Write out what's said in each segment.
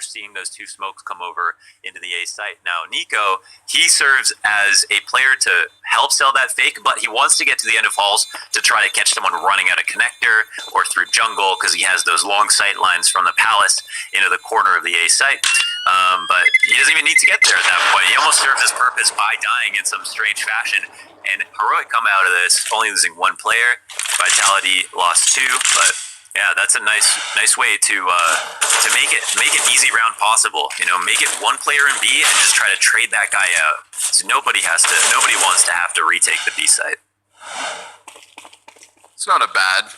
seeing those two smokes come over into the A site. Now, Nico, he serves as a player to help sell that fake, but he wants to get to the end of halls to try to catch someone running out of connector or through jungle, because he has those long sight lines from the palace into the corner of the A site. But he doesn't even need to get there at that point. He almost served his purpose by dying in some strange fashion. And Heroic come out of this only losing one player. Vitality lost two, but yeah, that's a nice way to make an easy round possible. You know, make it one player in B and just try to trade that guy out. So nobody wants to have to retake the B site. It's not a bad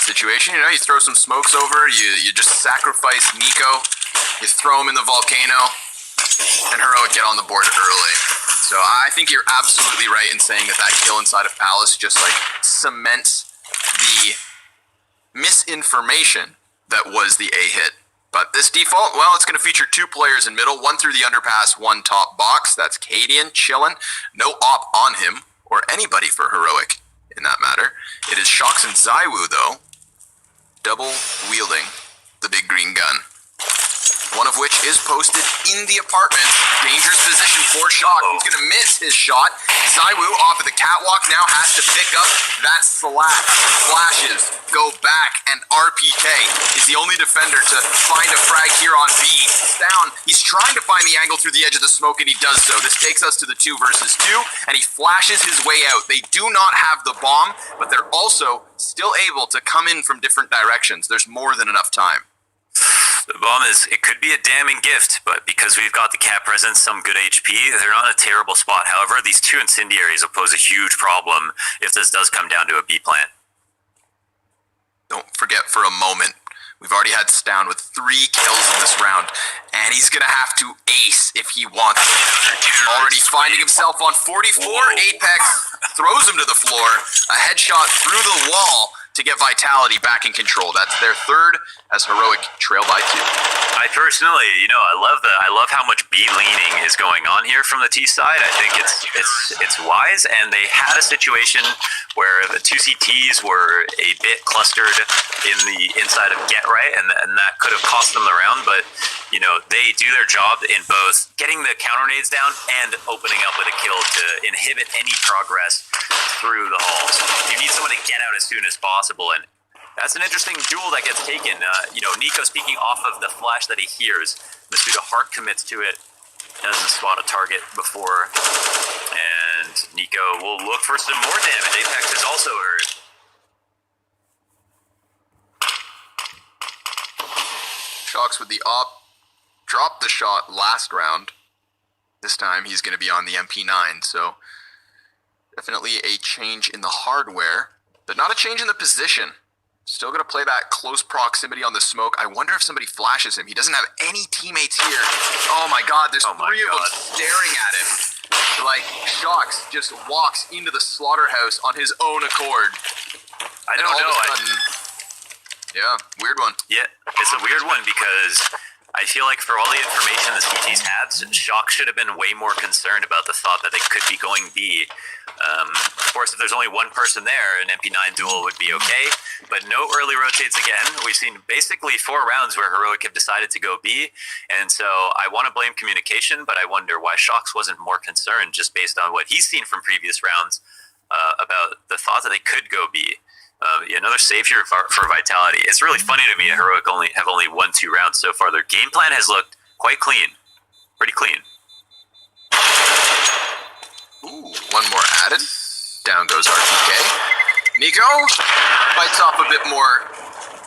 situation. You know, you throw some smokes over, you just sacrifice Nico, you throw him in the volcano, and Heroic get on the board early. So I think you're absolutely right in saying that kill inside of Palace just like cements the misinformation that was the A hit. But this default, well, it's going to feature two players in middle, one through the underpass, one top box. That's Cadian chilling. No op on him, or anybody for Heroic in that matter. It is Shox and Zywoo, though, double wielding the big green gun. One of which is posted in the apartment. Dangerous position for Shox. He's going to miss his shot. Zywoo off of the catwalk now has to pick up that slack. Flashes, go back, and RPK is the only defender to find a frag here on B. He's down. He's trying to find the angle through the edge of the smoke, and he does so. This takes us to the 2 versus 2, and he flashes his way out. They do not have the bomb, but they're also still able to come in from different directions. There's more than enough time. The bomb it could be a damning gift, but because we've got the cat presence, some good HP, they're not in a terrible spot. However, these two incendiaries will pose a huge problem if this does come down to a B plant. Don't forget for a moment, we've already had Stown with 3 kills in this round, and he's going to have to ace if he wants it. Already finding himself on 44. Whoa. Apex throws him to the floor. A headshot through the wall to get Vitality back in control. That's their third, as Heroic trail by 2. I personally, I love how much B leaning is going on here from the T side. I think it's wise, and they had a situation where the 2 CTs were a bit clustered in the inside of Get Right, and that could have cost them the round, but they do their job in both getting the counter nades down and opening up with a kill to inhibit any progress through the halls. You need someone to get out as soon as possible, and that's an interesting duel that gets taken. Nico speaking off of the flash that he hears. Masuda hard commits to it, doesn't spot a target before, and Nico will look for some more damage. Apex is also heard. Shox with the op. Dropped the shot last round. This time he's going to be on the MP9, so definitely a change in the hardware, but not a change in the position. Still going to play that close proximity on the smoke. I wonder if somebody flashes him. He doesn't have any teammates here. Oh my god, there's 3 of them staring at him. Like, Shox just walks into the slaughterhouse on his own accord. I don't know. Yeah, weird one. Yeah, it's a weird one because I feel like for all the information the CTs had, Shox should have been way more concerned about the thought that they could be going B. Of course, if there's only one person there, an MP9 duel would be okay, but no early rotates again. We've seen basically 4 rounds where Heroic have decided to go B, and so I want to blame communication, but I wonder why Shox wasn't more concerned just based on what he's seen from previous rounds about the thought that they could go B. Another save here for Vitality. It's really funny to me that Heroic have only won 2 rounds so far. Their game plan has looked quite clean. Pretty clean. Ooh, one more added. Down goes RTK. Nico bites off a bit more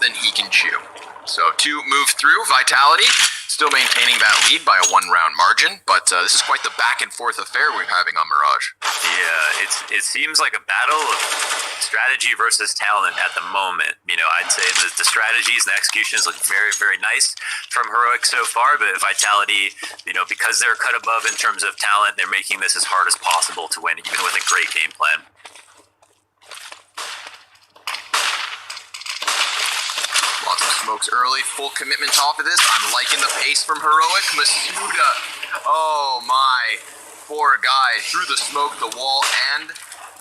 than he can chew. So 2 move through. Vitality still maintaining that lead by a 1-round margin, but this is quite the back and forth affair we're having on Mirage. Yeah, it seems like a battle of strategy versus talent at the moment. I'd say the strategies and the executions look very, very nice from Heroic so far, but Vitality, because they're cut above in terms of talent, they're making this as hard as possible to win, even with a great game plan. Lots of smokes early, full commitment off of this. I'm liking the pace from Heroic. Masuda, oh my, poor guy, through the smoke, the wall, and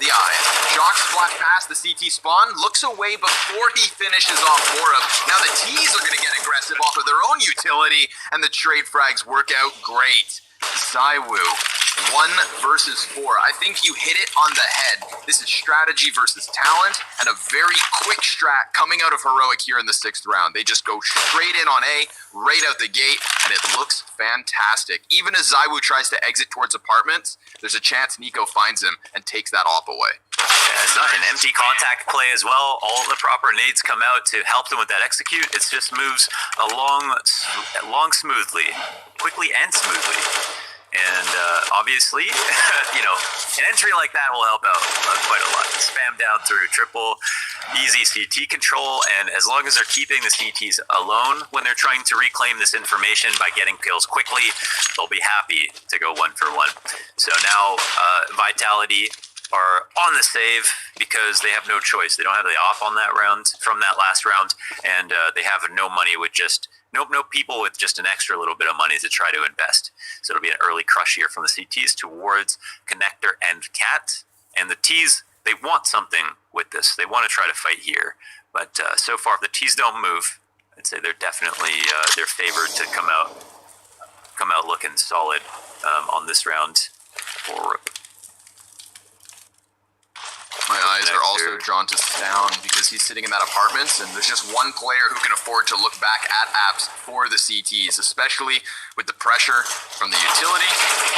the eyes. Shock splash past the CT spawn, looks away before he finishes off Mora. Now the T's are going to get aggressive off of their own utility, and the trade frags work out great. Zaiwu, 1 versus 4. I think you hit it on the head. This is strategy versus talent, and a very quick strat coming out of Heroic here in the 6th round. They just go straight in on A, right out the gate, and it looks fantastic. Even as Zaiwu tries to exit towards apartments, there's a chance Nico finds him and takes that op away. Yeah, it's not an empty contact play as well. All the proper nades come out to help them with that execute. It just moves along smoothly, quickly and smoothly. And obviously, an entry like that will help out quite a lot. Spam down through triple, easy CT control, and as long as they're keeping the CTs alone when they're trying to reclaim this information by getting kills quickly, they'll be happy to go 1 for 1. So now Vitality are on the save because they have no choice. They don't have the off on that round from that last round, and they have no money with just no people with just an extra little bit of money to try to invest. So it'll be an early crush here from the CTs towards Connector and Cat. And the T's, they want something with this. They want to try to fight here. But so far, if the T's don't move, I'd say they're definitely they're favored to come out looking solid on this round for My eyes are also drawn to Sound because he's sitting in that apartments, and there's just one player who can afford to look back at apps for the CTs, especially with the pressure from the utility.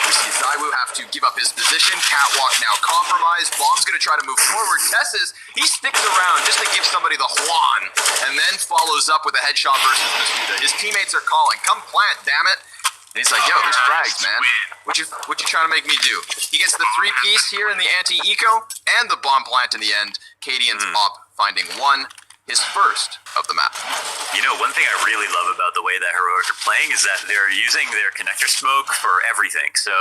We see Zaiwu have to give up his position. Catwalk now compromised. Bomb's going to try to move forward. Tesses, he sticks around just to give somebody the Juan, and then follows up with a headshot versus Masuda. His teammates are calling, come plant, damn it. And he's like, yo, there's frags, man. What you trying to make me do? He gets the 3-piece here in the anti-eco and the bomb plant in the end. Cadian's op finding 1, his first of the map. One thing I really love about the way that Heroic are playing is that they're using their connector smoke for everything. So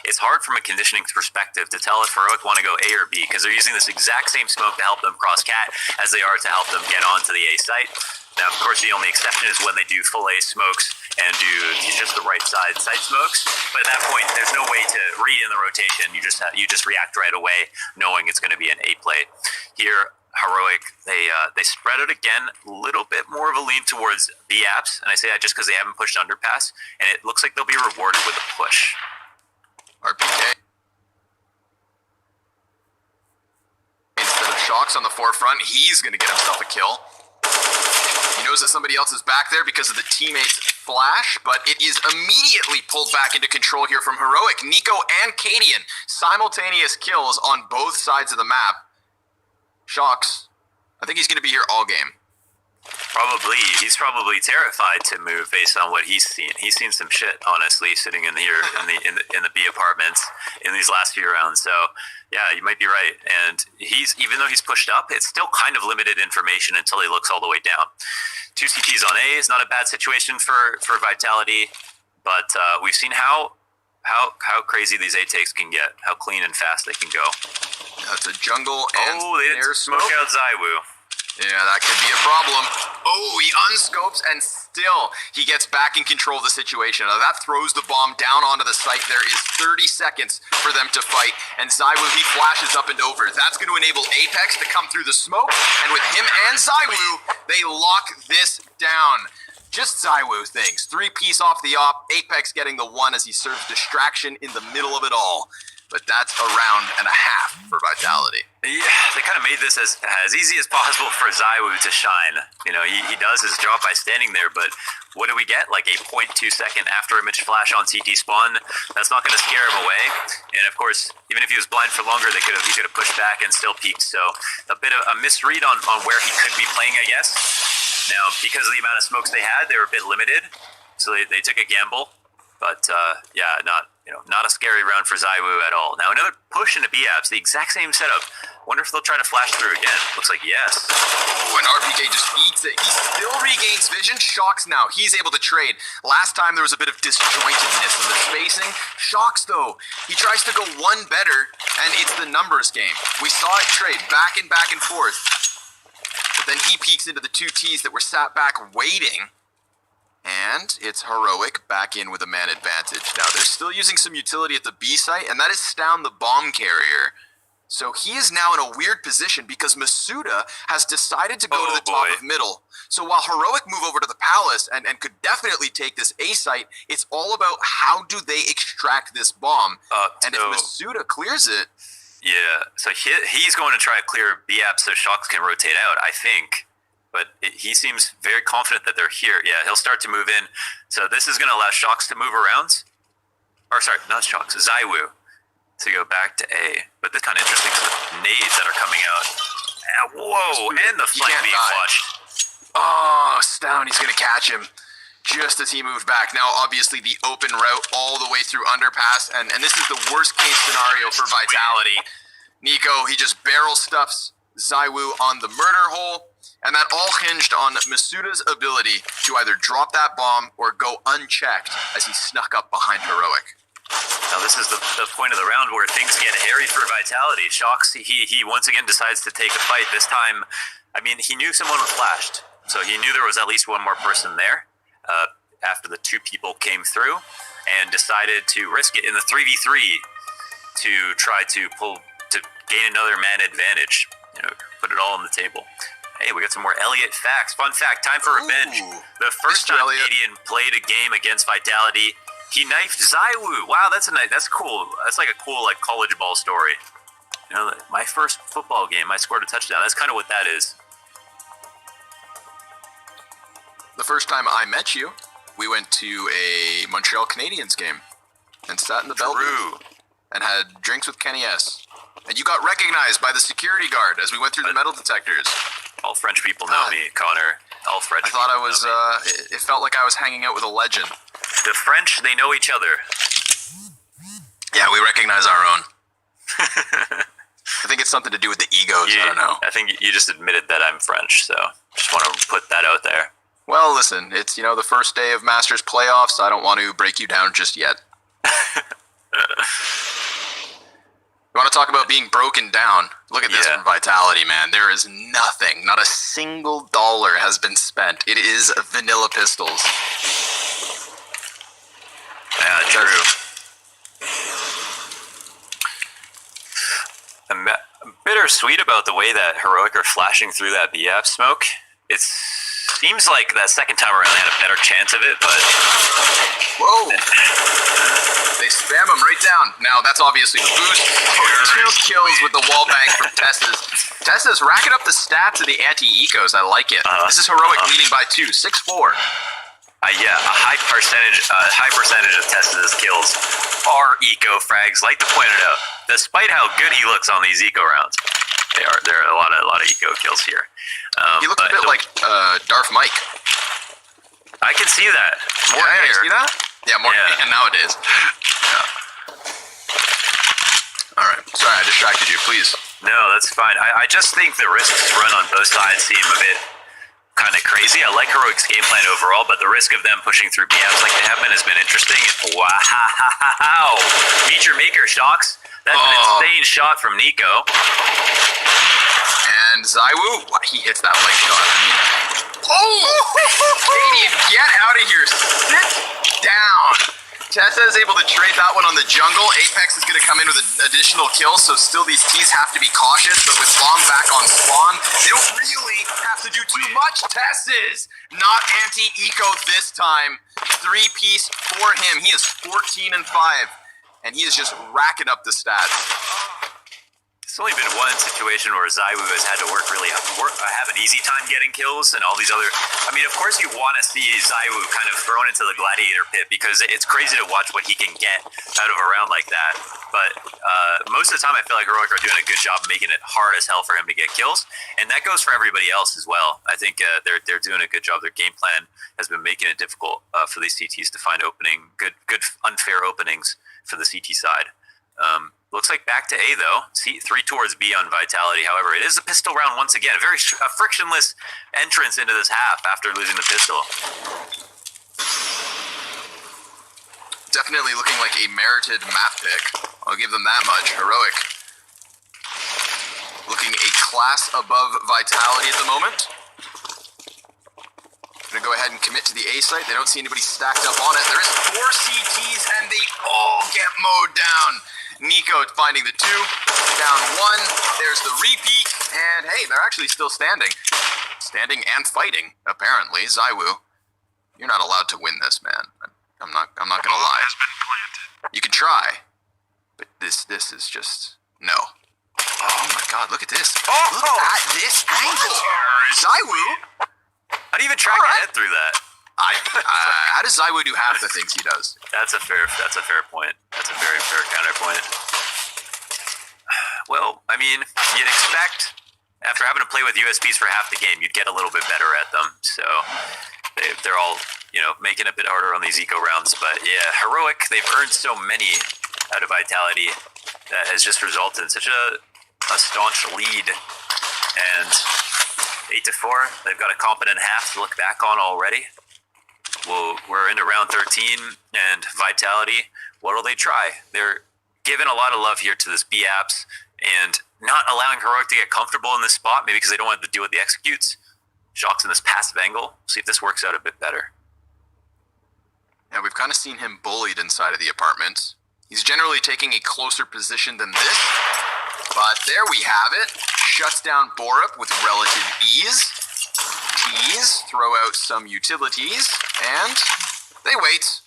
it's hard from a conditioning perspective to tell if Heroic want to go A or B because they're using this exact same smoke to help them cross Cat as they are to help them get onto the A site. Now, of course, the only exception is when they do full A smokes and do just the right side smokes. But at that point, there's no way to read in the rotation. You just react right away, knowing it's going to be an A play. Here, Heroic, they spread it again, a little bit more of a lean towards B apps, and I say that just because they haven't pushed underpass, and it looks like they'll be rewarded with a push. RPK. Instead of Shocks on the forefront, he's going to get himself a kill. He knows that somebody else is back there because of the teammates' flash, but it is immediately pulled back into control here from Heroic. Nico and Cadian, simultaneous kills on both sides of the map. Shocks, I think he's going to be here all game. Probably. He's probably terrified to move based on what he's seen. He's seen some shit, honestly, sitting in here in the B apartments in these last few rounds. So yeah, you might be right. And even though he's pushed up, it's still kind of limited information until he looks all the way down. 2 CTs on A is not a bad situation for Vitality, but we've seen how crazy these A takes can get, how clean and fast they can go. That's a jungle and they didn't smoke out Zaiwu. Yeah, that could be a problem. Oh, he unscopes and still he gets back in control of the situation. Now that throws the bomb down onto the site. There is 30 seconds for them to fight, and Zaiwu, he flashes up and over. That's going to enable Apex to come through the smoke, and with him and Zaiwu, they lock this down. Just Zaiwu things. 3-piece off the op, Apex getting the 1 as he serves distraction in the middle of it all. But that's a round and a half for Vitality. Yeah, they kind of made this as easy as possible for Zaiwu to shine. He does his job by standing there, but what do we get? Like a 0.2 second after image flash on CT spawn. That's not going to scare him away. And of course, even if he was blind for longer, he could have pushed back and still peeked. So a bit of a misread on where he could be playing, I guess. Now, because of the amount of smokes they had, they were a bit limited. So they took a gamble. But not a scary round for Zaiwu at all. Now another push into B apps, the exact same setup. Wonder if they'll try to flash through again. Looks like yes. Oh, and RPK just eats it. He still regains vision. Shocks now. He's able to trade. Last time there was a bit of disjointedness in the spacing. Shocks though, he tries to go 1 better, and it's the numbers game. We saw it trade back and forth. But then he peeks into the 2 Ts that were sat back waiting. And it's Heroic back in with a man advantage. Now, they're still using some utility at the B site, and that is Stown the bomb carrier. So he is now in a weird position because Masuda has decided to go to the top of middle. So while Heroic move over to the palace and could definitely take this A site, it's all about how do they extract this bomb. And if Masuda clears it... Yeah, so he's going to try to clear B-App so Shocks can rotate out, I think. But he seems very confident that they're here. Yeah, he'll start to move in. So this is going to allow Shocks to move around. Or sorry, not Shocks, Zaiwu to go back to A. But this kind of interesting nades that are coming out. Whoa, and the flank being flushed. Oh, Stone, he's going to catch him just as he moved back. Now, obviously, the open route all the way through underpass, and this is the worst case scenario for Vitality. Nico, he just barrel stuffs Zaiwu on the murder hole, and that all hinged on Masuda's ability to either drop that bomb or go unchecked as he snuck up behind Heroic. Now this is the point of the round where things get hairy for Vitality. Shocks, he once again decides to take a fight. This time, I mean, he knew someone was flashed, so he knew there was at least one more person there after the two people came through, and decided to risk it in the 3v3 to try to gain another man advantage. You know, put it all on the table. Hey, we got some more Elliott facts. Fun fact, time for revenge. The first time Canadian played a game against Vitality, he knifed Zaiwu. Wow, that's cool. That's like a cool college ball story. You know, my first football game, I scored a touchdown. That's kind of what that is. The first time I met you, we went to a Montreal Canadiens game and sat in the bell booth and had drinks with Kenny S. And you got recognized by the security guard as we went through the metal detectors. All French people know me, Connor. All French. I thought I was. It felt like I was hanging out with a legend. The French, they know each other. Yeah, we recognize our own. I think it's something to do with the egos. I don't know. I think you just admitted that I'm French, so just want to put that out there. Well, listen, it's the first day of Masters playoffs. I don't want to break you down just yet. You want to talk about being broken down? Look at this from Vitality, man. There is nothing. Not a single dollar has been spent. It is vanilla pistols. Yeah, true. I'm bittersweet about the way that Heroic are flashing through that B-App smoke. It seems like that second time around they had a better chance of it, but... Whoa! They spam him right down. Now, that's obviously the boost. 2 kills with the wall bang from Tessa's. Tessa's racking up the stats of the anti-ecos. I like it. This is Heroic leading by 2, 6-4. Yeah, a high percentage of Tessa's kills are eco frags, like to point it out. Despite how good he looks on these eco rounds, there are a lot of eco kills here. He looks a bit like Darth Mike. I can see that. More hair. You see that? Yeah, more hair nowadays. All right. Sorry, I distracted you. Please. No, that's fine. I just think the risks run on both sides seem a bit kind of crazy. I like Heroic's game plan overall, but the risk of them pushing through BMs like they have been has been interesting. Wow. Meet your maker, Shocks. That's an insane shot from Nico. And Zaiwu, he hits that leg shot. Canadian, get out of here. Sit down. Tessa is able to trade that one on the jungle. Apex is going to come in with additional kills, so still these T's have to be cautious, but with Long back on spawn, they don't really have to do too much. Tessa's not anti-eco this time. 3-piece for him. He is 14-5, and he is just racking up the stats. It's only been one situation where Zaiwu has had to have an easy time getting kills, and all these other... I mean, of course you want to see Zaiwu kind of thrown into the gladiator pit, because it's crazy to watch what he can get out of a round like that. But most of the time I feel like Heroic are doing a good job making it hard as hell for him to get kills, and that goes for everybody else as well. I think they're doing a good job. Their game plan has been making it difficult for these CTs to find good unfair openings for the CT side. Looks like back to A, though. C3 towards B on Vitality. However, it is a pistol round once again. A very frictionless entrance into this half after losing the pistol. Definitely looking like a merited map pick. I'll give them that much. Heroic. Looking a class above Vitality at the moment. Gonna go ahead and commit to the A site. They don't see anybody stacked up on it. There is 4 CTs, and they all get mowed down. Nico finding the 2. down one. There's the repeat. And hey, they're actually still standing. Standing and fighting, apparently. Zaiwu, you're not allowed to win this, man. I'm not gonna lie. Has been planted. You can try, but this is just no. Oh my God! Look at this! Look at this angle, Zaiwu. How do you even track your head through that? How does Zaiwu do half the things he does? That's a fair point. That's a very fair counterpoint. Well, I mean, you'd expect after having to play with USBs for half the game, you'd get a little bit better at them. So they're all, making it a bit harder on these eco rounds. But yeah, Heroic, they've earned so many out of Vitality that has just resulted in such a staunch lead. And 8-4, they've got a competent half to look back on already. Well, we're into round 13, and Vitality, what'll they try? They're giving a lot of love here to this B apps and not allowing Heroic to get comfortable in this spot, maybe because they don't want to deal with the executes. Shock's in this passive angle. See if this works out a bit better. Yeah, we've kind of seen him bullied inside of the apartment. He's generally taking a closer position than this, but there we have it. Shuts down Borup with relative ease. Tease, throw out some utilities, and they wait.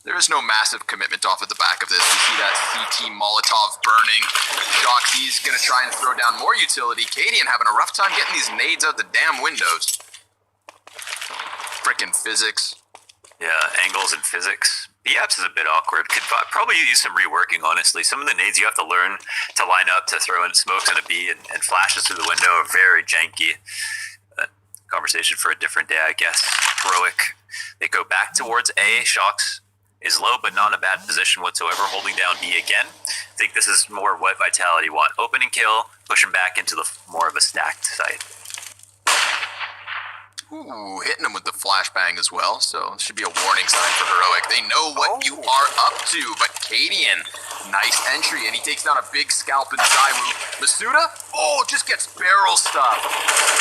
There is no massive commitment off at the back of this. We see that CT Molotov burning. Shoxy's going to try and throw down more utility. Cadian having a rough time getting these nades out the damn windows. Frickin' physics. Yeah, angles and physics. B-Apps is a bit awkward. Could probably use some reworking, honestly. Some of the nades you have to learn to line up to throw in smokes in a B and flashes through the window are very janky. Conversation for a different day, I guess. Heroic. They go back towards A. Shocks is low, but not in a bad position whatsoever, holding down B again. I think this is more what Vitality want. Open and kill, push him back into the more of a stacked site. Ooh, hitting him with the flashbang as well, so this should be a warning sign for Heroic. They know what you are up to, but Cadian, nice entry, and he takes down a big scalp in Zaiwu. Masuda, just gets barrel stuff.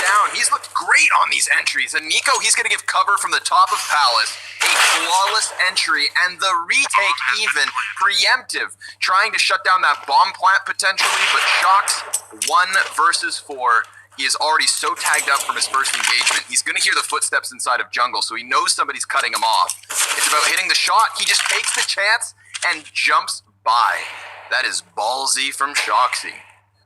Down, he's looked great on these entries, and Nico, he's going to give cover from the top of Palace. A flawless entry, and the retake even preemptive, trying to shut down that bomb plant potentially, but Shocks 1 versus 4. He is already so tagged up from his first engagement. He's going to hear the footsteps inside of jungle, so he knows somebody's cutting him off. It's about hitting the shot. He just takes the chance and jumps by. That is ballsy from Shoxy.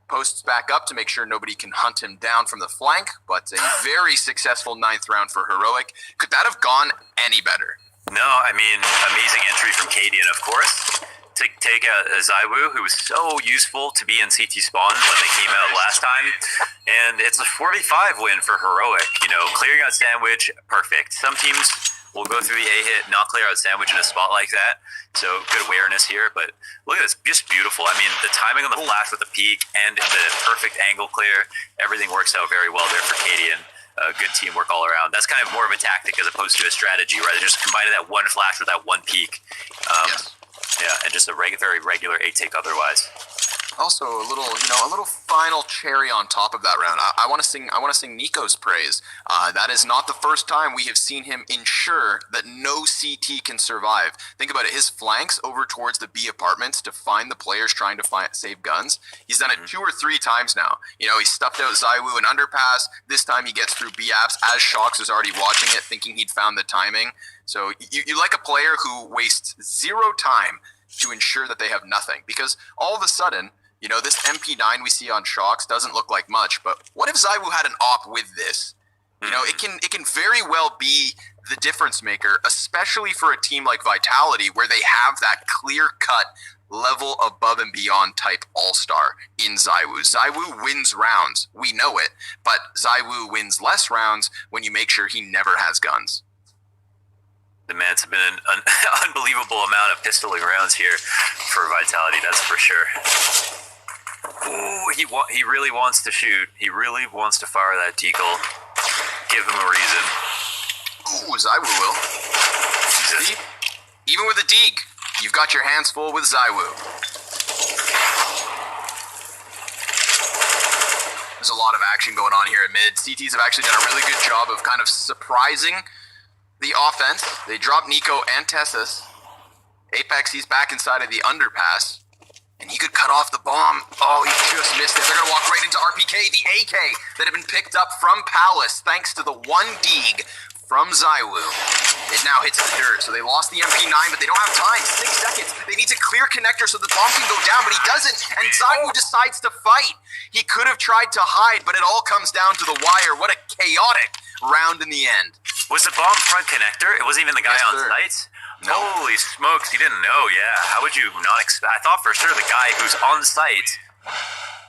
Posts back up to make sure nobody can hunt him down from the flank, but a very successful 9th round for Heroic. Could that have gone any better? No, I mean, amazing entry from Cadian, of course. To take a Zaiwu, who was so useful to be in CT spawn when they came out last time. And it's a 45 win for Heroic. Clearing out Sandwich, perfect. Some teams will go through the A hit, not clear out Sandwich in a spot like that. So good awareness here, but look at this, just beautiful. I mean, the timing on the flash with the peak and the perfect angle clear, everything works out very well there for Cadian. Good teamwork all around. That's kind of more of a tactic as opposed to a strategy, right? They're just combining that one flash with that one peak. Yes. Yeah, and just a very regular A take otherwise. Also, a little final cherry on top of that round. I want to sing Nico's praise. That is not the first time we have seen him ensure that no CT can survive. Think about it. His flanks over towards the B apartments to find the players trying to save guns. He's done it 2 or 3 times now. He stuffed out Zaiwu in underpass. This time he gets through B apps as Shocks is already watching it, thinking he'd found the timing. So you like a player who wastes 0 time to ensure that they have nothing, because all of a sudden, this MP9 we see on Shocks doesn't look like much, but what if Zaiwu had an op with this? It can very well be the difference maker, especially for a team like Vitality, where they have that clear-cut level above and beyond type all-star in Zaiwu. Zaiwu wins rounds, we know it, but Zaiwu wins less rounds when you make sure he never has guns. The man's been an unbelievable amount of pistoling rounds here for Vitality, that's for sure. Ooh, he really wants to shoot. He really wants to fire that deagle. Give him a reason. Ooh, Zaiwu will. See? Even with a deeg, you've got your hands full with Zaiwu. There's a lot of action going on here at mid. CTs have actually done a really good job of kind of surprising the offense. They drop Nico and Tessus. Apex, he's back inside of the underpass. and he could cut off the bomb. Oh, he just missed it. They're going to walk right into RPK, the AK that had been picked up from Palace thanks to the one dig from Zywoo. It now hits the dirt, so they lost the MP9, but they don't have time. 6 seconds. They need to clear connector so the bomb can go down, but he doesn't, and Zywoo decides to fight. He could have tried to hide, but it all comes down to the wire. What a chaotic round in the end. Was the bomb front connector? It wasn't even the guy on site? No. Holy smokes, he didn't know, yeah. How would you not expect? I thought for sure the guy who's on site.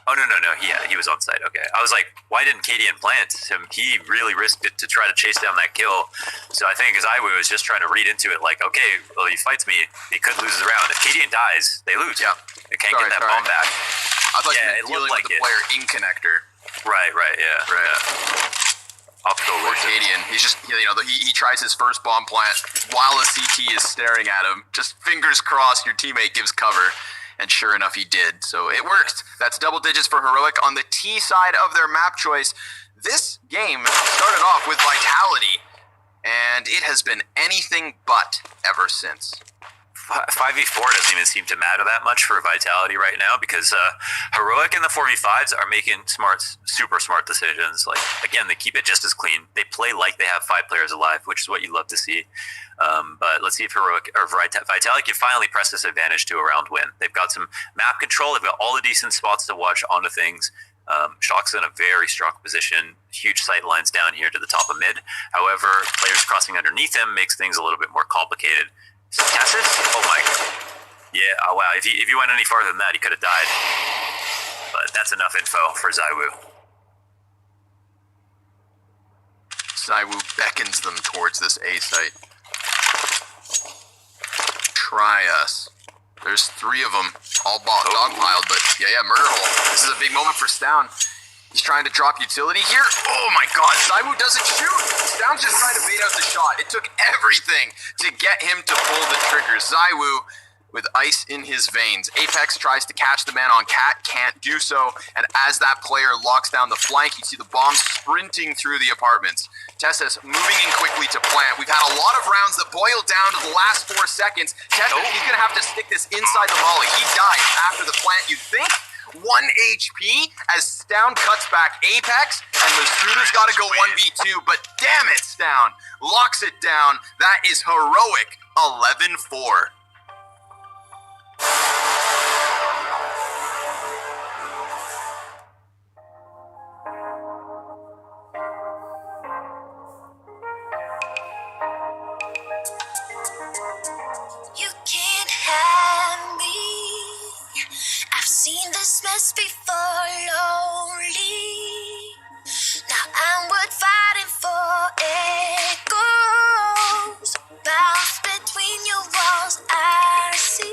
Oh, no. Yeah, he was on site. Okay. I was like, why didn't Kadian plant him? He really risked it to try to chase down that kill. So I think Zywoo was just trying to read into it like, okay, well, he fights me. He could lose the round. If Kadian dies, they lose. Yeah. They can't get that bomb back. I thought yeah, you were dealing with the player in connector. Right, yeah. Right. Yeah. Optical vision. Kadian, he's just, he tries his first bomb plant while a CT is staring at him. Just fingers crossed your teammate gives cover. And sure enough, he did. So it worked. That's double digits for Heroic on the T side of their map choice. This game started off with vitality, and it has been anything but ever since. 5v4 doesn't even seem to matter that much for Vitality right now because Heroic and the 4v5s are making super smart decisions. Like, again, they keep it just as clean. They play like they have 5 players alive, which is what you love to see. But let's see if Heroic or Vitality can finally press this advantage to a round win. They've got some map control. They've got all the decent spots to watch onto things. Shock's in a very strong position. Huge sight lines down here to the top of mid. However, players crossing underneath him makes things a little bit more complicated. Tassis? Oh my. Yeah, oh wow. If he went any farther than that, he could have died. But that's enough info for Zywoo. Zywoo beckons them towards this A site. Try us. There's 3 of them, all dogpiled, but yeah, murder hole. This is a big moment for Stown. He's trying to drop utility here. Oh my god, Zywoo doesn't shoot. Stown's just trying to bait out the shot. It took everything to get him to pull the trigger. Zywoo with ice in his veins. Apex tries to catch the man on Cat, can't do so. And as that player locks down the flank, you see the bomb sprinting through the apartments. Tessus moving in quickly to plant. We've had a lot of rounds that boil down to the last 4 seconds. Tessus, he's going to have to stick this inside the molly. He dies after the plant, you think? 1 HP as Stown cuts back Apex, and Masuda's got to go 1v2, but damn it, Stown locks it down. That is Heroic 11-4. You can't have me. I've seen this mess before, lonely. Now I'm worth fighting for. It goes bounce between your walls. I see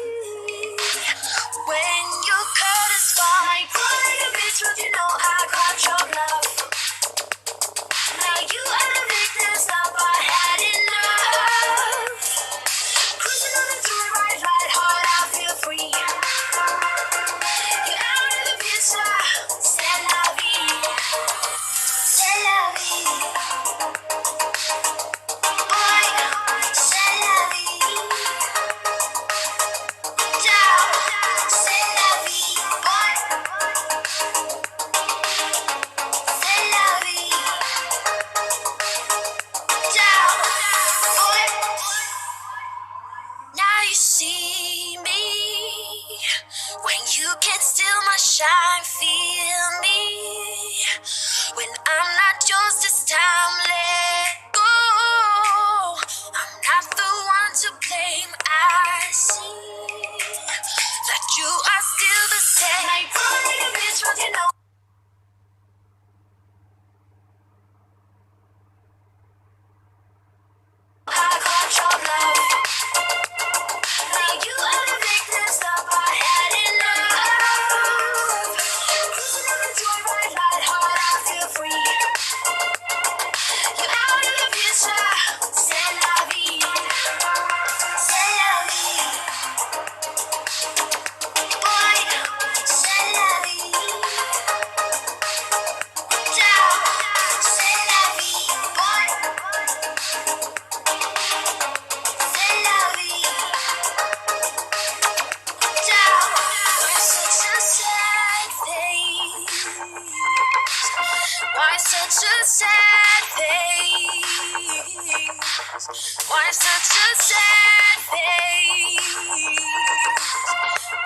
when your curtains fall. I call like a bitch, but you know I caught your love. Now you are the victim, stop. I had enough. Cruising on the joyride, ride hard, I feel free. You're out of the pits, Why such a sad face?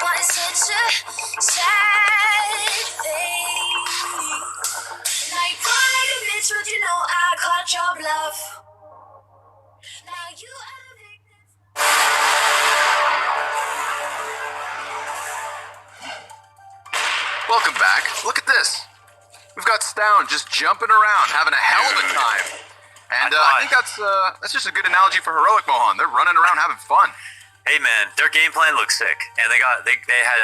Why such a sad face? Now you call like a bitch, but you know I caught your bluff. Now you are the victim. Welcome back. Look at this. We've got Stown just jumping around, having a hell of a time. And I think that's just a good analogy for Heroic, Mohan. They're running around having fun. Hey man, their game plan looks sick, and they had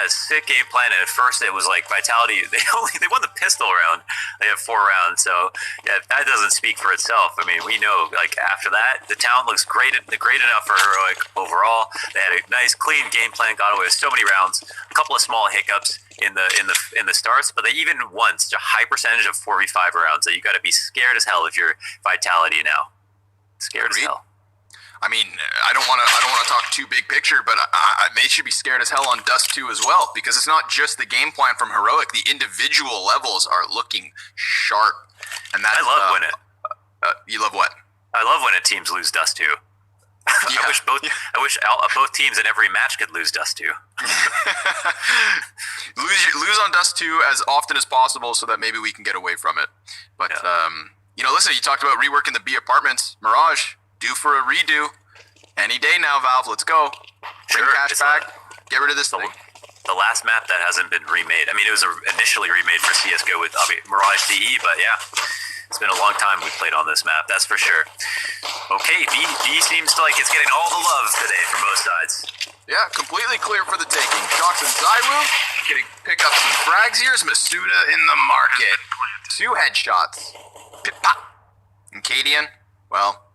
a sick game plan. And at first, it was like Vitality. They won the pistol round. They have 4 rounds, so yeah, that doesn't speak for itself. I mean, we know like after that, the talent looks great enough for Heroic overall. They had a nice, clean game plan, got away with so many rounds. A couple of small hiccups in the starts, but they even won such a high percentage of 4v5 rounds that you got to be scared as hell if you're Vitality now. Scared as hell. I mean, I don't want to talk too big picture, but they should be scared as hell on Dust 2 as well, because it's not just the game plan from Heroic. The individual levels are looking sharp, and that's, I love when it. You love what? I love when teams lose Dust 2. Yeah. I wish both teams in every match could lose Dust 2. lose on Dust 2 as often as possible, so that maybe we can get away from it. But listen, you talked about reworking the B apartments. Mirage, due for a redo. Any day now, Valve. Let's go. Bring cash back. Get rid of this thing. The last map that hasn't been remade. I mean, it was initially remade for CSGO with Mirage DE, but yeah, it's been a long time we played on this map, that's for sure. Okay, B seems like it's getting all the love today from both sides. Yeah, completely clear for the taking. Shox and Zaiwu getting pick up some frags here. Masuda in the market. 2 headshots. Pip pop. And Cadian, well,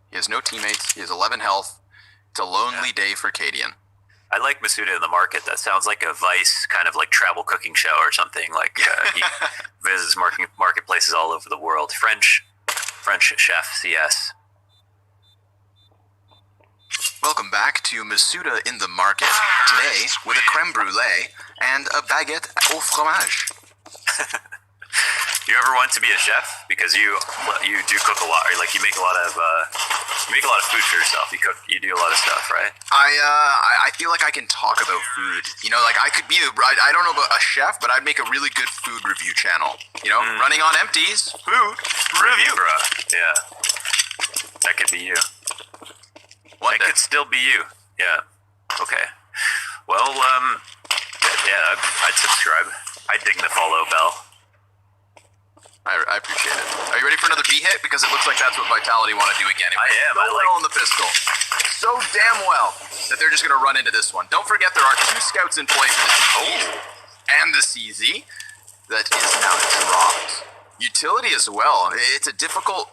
he has no teammates. He has 11 health. It's a lonely day for Cadian. I like Masuda in the market. That sounds like a Vice kind of like travel cooking show or something. Like he visits marketplaces all over the world. French chef, CS. Welcome back to Masuda in the market. Today with a creme brulee and a baguette au fromage. You ever want to be a chef? Because you do cook a lot, or like you make a lot of food for yourself. You do a lot of stuff, right? I feel like I can talk about food. You know, like I could be I don't know about a chef, but I'd make a really good food review channel. You know, running on empties, food review. Bruh. Yeah, that could be you. That could still be you. Yeah. Okay. Well, yeah, I'd subscribe. I'd ding the follow bell. I appreciate it. Are you ready for another B hit? Because it looks like that's what Vitality want to do again. I am. I like on the pistol. So damn well that they're just going to run into this one. Don't forget there are 2 scouts in play for the CZ and the CZ that is now dropped. Utility as well. It's a difficult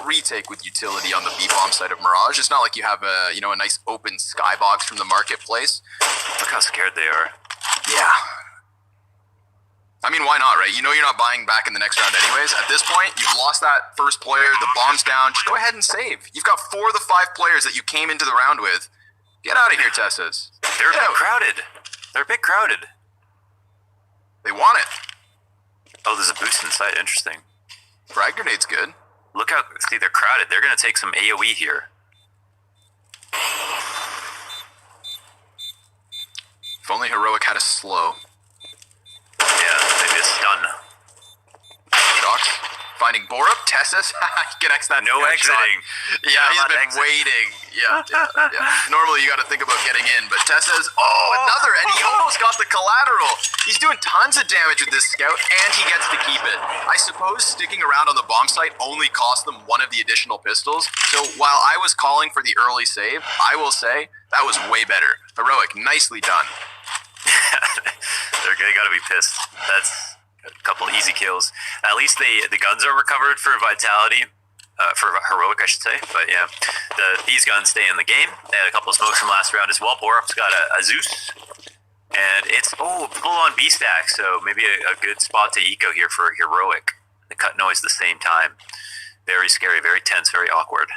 retake with utility on the B-bomb side of Mirage. It's not like you have a nice open skybox from the marketplace. Look how scared they are. Yeah. I mean, why not, right? You know you're not buying back in the next round anyways. At this point, you've lost that first player. The bomb's down. Just go ahead and save. You've got 4 of the 5 players that you came into the round with. Get out of here, Tessas. They're a bit crowded. They're a bit crowded. They want it. Oh, there's a boost inside. Interesting. Frag grenade's good. Look how, see, they're crowded. They're going to take some AoE here. If only Heroic had a slow. Yeah, maybe a stun. Shox finding Borup. Tessas connects that. No headshot. exiting. Yeah, he's been waiting. Yeah. Normally you got to think about getting in, but Tessas, another, and he almost got the collateral. He's doing tons of damage with this scout, and he gets to keep it. I suppose sticking around on the bomb site only cost them 1 of the additional pistols. So while I was calling for the early save, I will say that was way better. Heroic, nicely done. They gotta be pissed. That's a couple easy kills. At least the guns are recovered for Vitality, for Heroic, I should say. But yeah, these guns stay in the game. They had a couple of smokes from last round as well. Borup's got a Zeus, and it's full on B stack. So maybe a good spot to eco here for Heroic. The cut noise at the same time. Very scary, very tense, very awkward.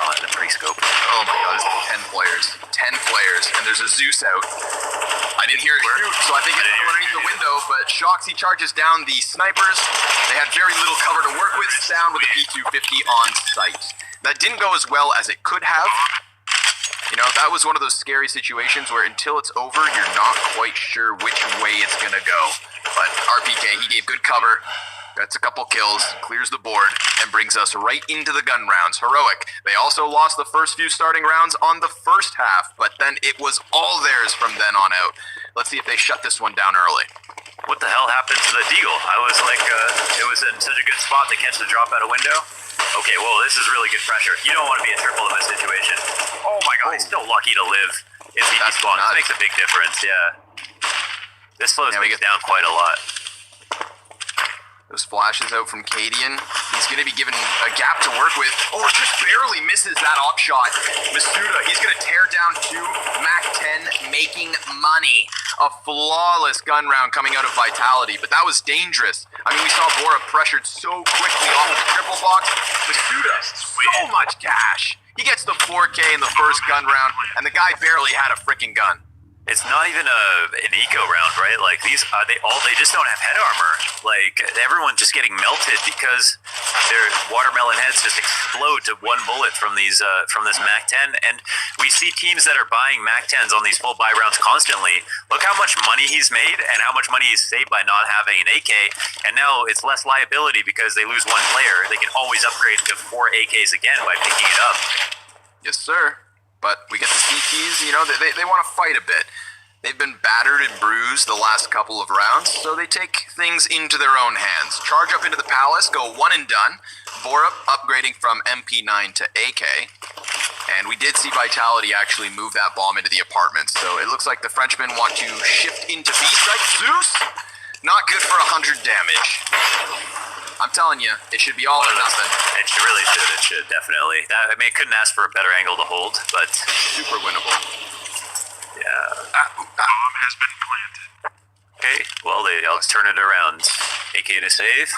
Oh, and the pre-scope. Oh my god, it's 10 players. 10 10 players, and there's a Zeus out. I didn't hear it shoot, so I think it's underneath the window, but Shoxy charges down the snipers. They had very little cover to work with. Sound with the P250 on site. That didn't go as well as it could have. You know, that was one of those scary situations where until it's over, you're not quite sure which way it's going to go. But RPK, he gave good cover, gets a couple kills, clears the board, and brings us right into the gun rounds. Heroic. They also lost the first few starting rounds on the first half, but then it was all theirs from then on out. Let's see if they shut this one down early. What the hell happened to the deagle? I was like, it was in such a good spot to catch the drop out a window. Okay, well, this is really good pressure. You don't want to be a triple in this situation. Oh my god, he's still lucky to live in VP spawn. This makes a big difference, yeah. This slows things down quite a lot. Those flashes out from Cadian. He's going to be given a gap to work with. Oh, just barely misses that op shot. Masuda, he's going to tear down 2. Mac 10 making money. A flawless gun round coming out of Vitality, but that was dangerous. I mean, we saw Bora pressured so quickly off of the triple box. Masuda, so much cash. He gets the 4K in the first gun round, and the guy barely had a freaking gun. It's not even an eco round, right? Like these, they just don't have head armor. Like everyone's just getting melted because their watermelon heads just explode to one bullet from these from this Mac 10. And we see teams that are buying Mac 10s on these full buy rounds constantly. Look how much money he's made and how much money he's saved by not having an AK. And now it's less liability because they lose one player. They can always upgrade to 4 AKs again by picking it up. Yes, sir. But we get the CTs, you know, they want to fight a bit. They've been battered and bruised the last couple of rounds, so they take things into their own hands. Charge up into the palace, go one and done. Borup upgrading from MP9 to AK. And we did see Vitality actually move that bomb into the apartments, so it looks like the Frenchmen want to shift into B site. Zeus, not good for 100 damage. I'm telling you, it should be all or nothing. It really should. It should, definitely. I mean, it couldn't ask for a better angle to hold, but super winnable. Yeah. Bomb has been planted. Okay, well, they'll turn it around. AK to save.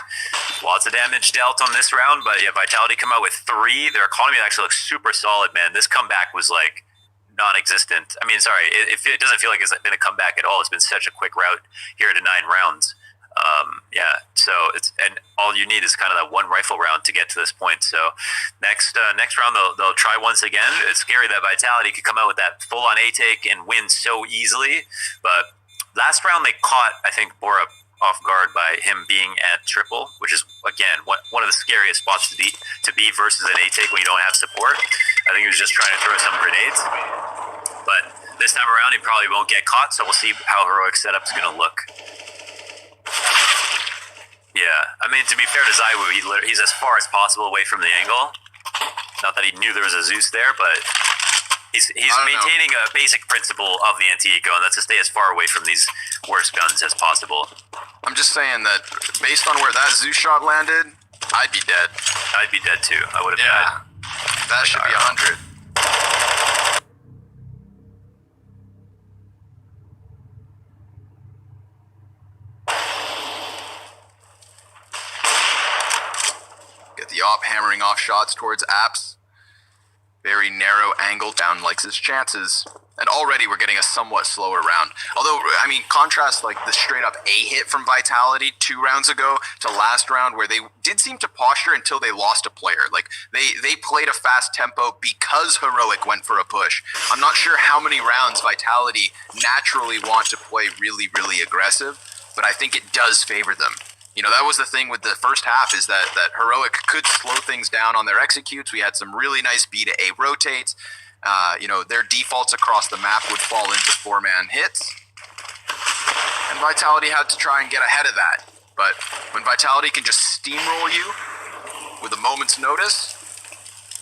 Lots of damage dealt on this round, but yeah, Vitality come out with 3. Their economy actually looks super solid, man. This comeback was like non-existent. I mean, sorry, it doesn't feel like it's been a comeback at all. It's been such a quick route here to 9 rounds. Yeah, so and all you need is kind of that one rifle round to get to this point. So next round they'll try once again. It's scary that Vitality could come out with that full on A take and win so easily. But last round they caught, I think, Bora off guard by him being at triple, which is again one of the scariest spots to be versus an A take when you don't have support. I think he was just trying to throw some grenades, but this time around he probably won't get caught. So we'll see how Heroic setup's gonna look. Yeah, I mean, to be fair to ZywOo, he's as far as possible away from the angle. Not that he knew there was a Zeus there, but he's maintaining a basic principle of the anti-eco, and that's to stay as far away from these worst guns as possible. I'm just saying that based on where that Zeus shot landed, I'd be dead. I'd be dead too. I would have died. That should be 100. The op hammering off shots towards apps. Very narrow angle. Down likes his chances. And already we're getting a somewhat slower round. Although, I mean, contrast like the straight up A hit from Vitality 2 rounds ago to last round where they did seem to posture until they lost a player. Like they played a fast tempo because Heroic went for a push. I'm not sure how many rounds Vitality naturally want to play really, really aggressive, but I think it does favor them. You know, that was the thing with the first half is that Heroic could slow things down on their executes. We had some really nice B to A rotates. You know, their defaults across the map would fall into 4-man hits. And Vitality had to try and get ahead of that. But when Vitality can just steamroll you with a moment's notice,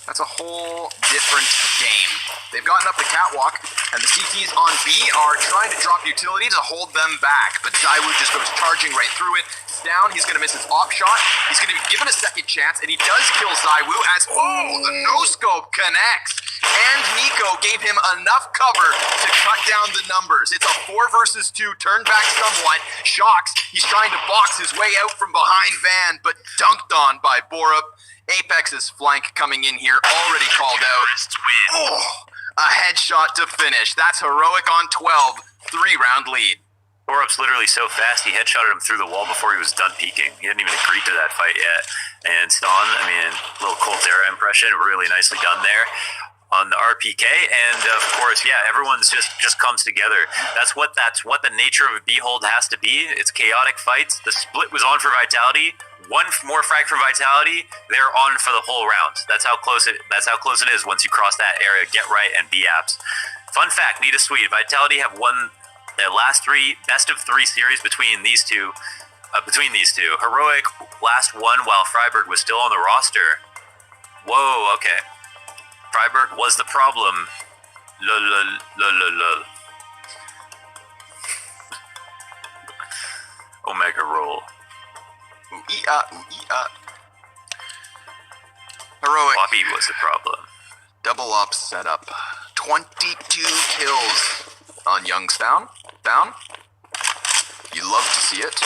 that's a whole different game. They've gotten up the catwalk, and the CTs on B are trying to drop utility to hold them back, but ZywOo just goes charging right through it. It's down, he's going to miss his op shot. He's going to be given a second chance, and he does kill ZywOo as, the no-scope connects. And Nico gave him enough cover to cut down the numbers. It's a 4 versus 2, turned back somewhat. Shox, he's trying to box his way out from behind Van, but dunked on by Borup. Apex's flank coming in here, already called out. A headshot to finish. That's Heroic on 12. 3-round lead. Borup's literally so fast, he headshotted him through the wall before he was done peeking. He hadn't even agreed to that fight yet. And Ston, I mean, little Coldzera impression, really nicely done there on the RPK. And of course, yeah, everyone's just comes together. That's what the nature of a Behold has to be. It's chaotic fights. The split was on for Vitality. One more frag from Vitality, they're on for the whole round. That's how close it is once you cross that area. Get right and be abs. Fun fact, Nita Sweet, Vitality have won their last 3 best of 3 series between these two. Heroic last one while Freiburg was still on the roster. Whoa, okay. Freiburg was the problem. Lol. Omega roll. Heroic. Floppy was the problem. Double up setup. 22 kills on Youngstown. Down. You love to see it.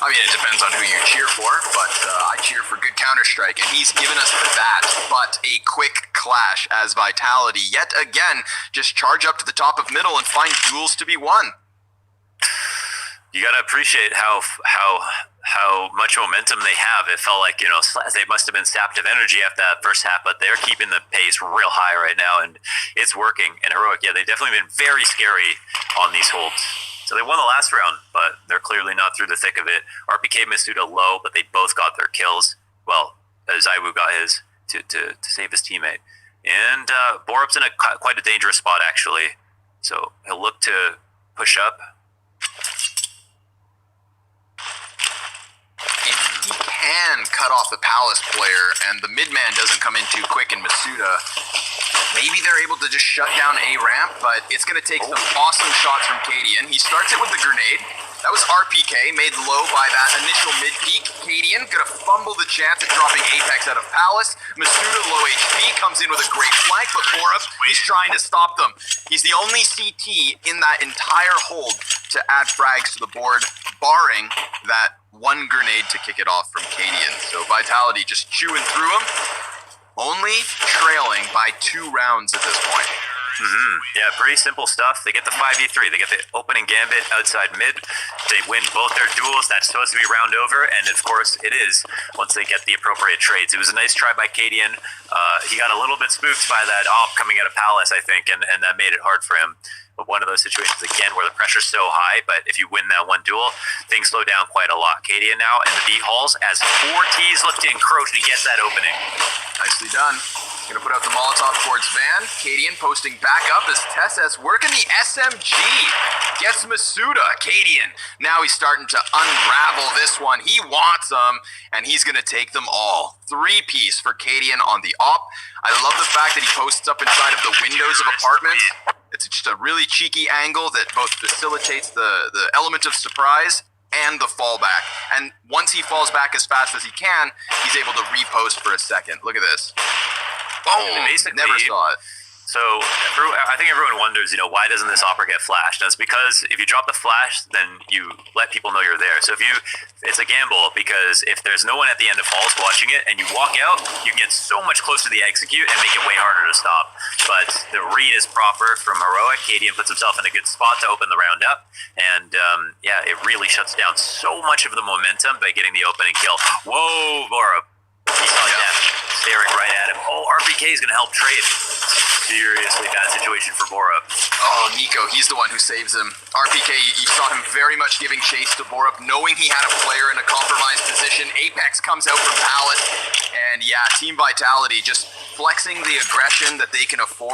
I mean, it depends on who you cheer for, but I cheer for good Counter-Strike, and he's given us that, but a quick clash as Vitality yet again just charge up to the top of middle and find duels to be won. You gotta appreciate how much momentum they have. It felt like, they must have been sapped of energy after that first half, but they're keeping the pace real high right now, and it's working. And Heroic, yeah, they've definitely been very scary on these holds. So they won the last round, but they're clearly not through the thick of it. RPK Masuda low, but they both got their kills. Well, Zaiwu got his to save his teammate. And Borup's in quite a dangerous spot, actually. So he'll look to push up. If he can cut off the Palace player and the mid-man doesn't come in too quick in Masuda, maybe they're able to just shut down A ramp, but it's going to take some awesome shots from Cadian. He starts it with the grenade. That was RPK, made low by that initial mid-peak. Cadian going to fumble the chance at dropping Apex out of Palace. Masuda, low HP, comes in with a great flank, but Borup, he's trying to stop them. He's the only CT in that entire hold to add frags to the board, barring that one grenade to kick it off from Cadian. So Vitality just chewing through him, only trailing by 2 rounds at this point. Yeah, pretty simple stuff. They get the 5v3. They get the opening gambit outside mid. They win both their duels. That's supposed to be round over, and of course it is once they get the appropriate trades. It was a nice try by Cadian. He got a little bit spooked by that op coming out of Palace, I think, and that made it hard for him. But one of those situations, again, where the pressure's so high, but if you win that one duel, things slow down quite a lot. Cadian now in the B halls as 4 Ts look to encroach, and he gets that opening. Nicely done. Gonna put out the Molotov towards Van. Cadian posting back up as Tesses working the SMG. Gets Masuda. Cadian. Now he's starting to unravel this one. He wants them, and he's gonna take them all. 3-piece for Cadian on the op. I love the fact that he posts up inside of the windows of apartments. It's just a really cheeky angle that both facilitates the element of surprise and the fallback. And once he falls back as fast as he can, he's able to repost for a second. Look at this. Boom! Basically, Never saw it. So I think everyone wonders, why doesn't this opera get flashed? And it's because if you drop the flash, then you let people know you're there. So it's a gamble, because if there's no one at the end of halls watching it and you walk out, you get so much closer to the execute and make it way harder to stop. But the read is proper from Heroic. Cadian puts himself in a good spot to open the round up. And it really shuts down so much of the momentum by getting the opening kill. Whoa, Borup. He saw Death staring right at him. Oh, RPK is going to help trade. Seriously bad situation for Borup. Oh, Nico, he's the one who saves him. RPK, you saw him very much giving chase to Borup, knowing he had a player in a compromised position. Apex comes out from Palace. And yeah, Team Vitality just flexing the aggression that they can afford.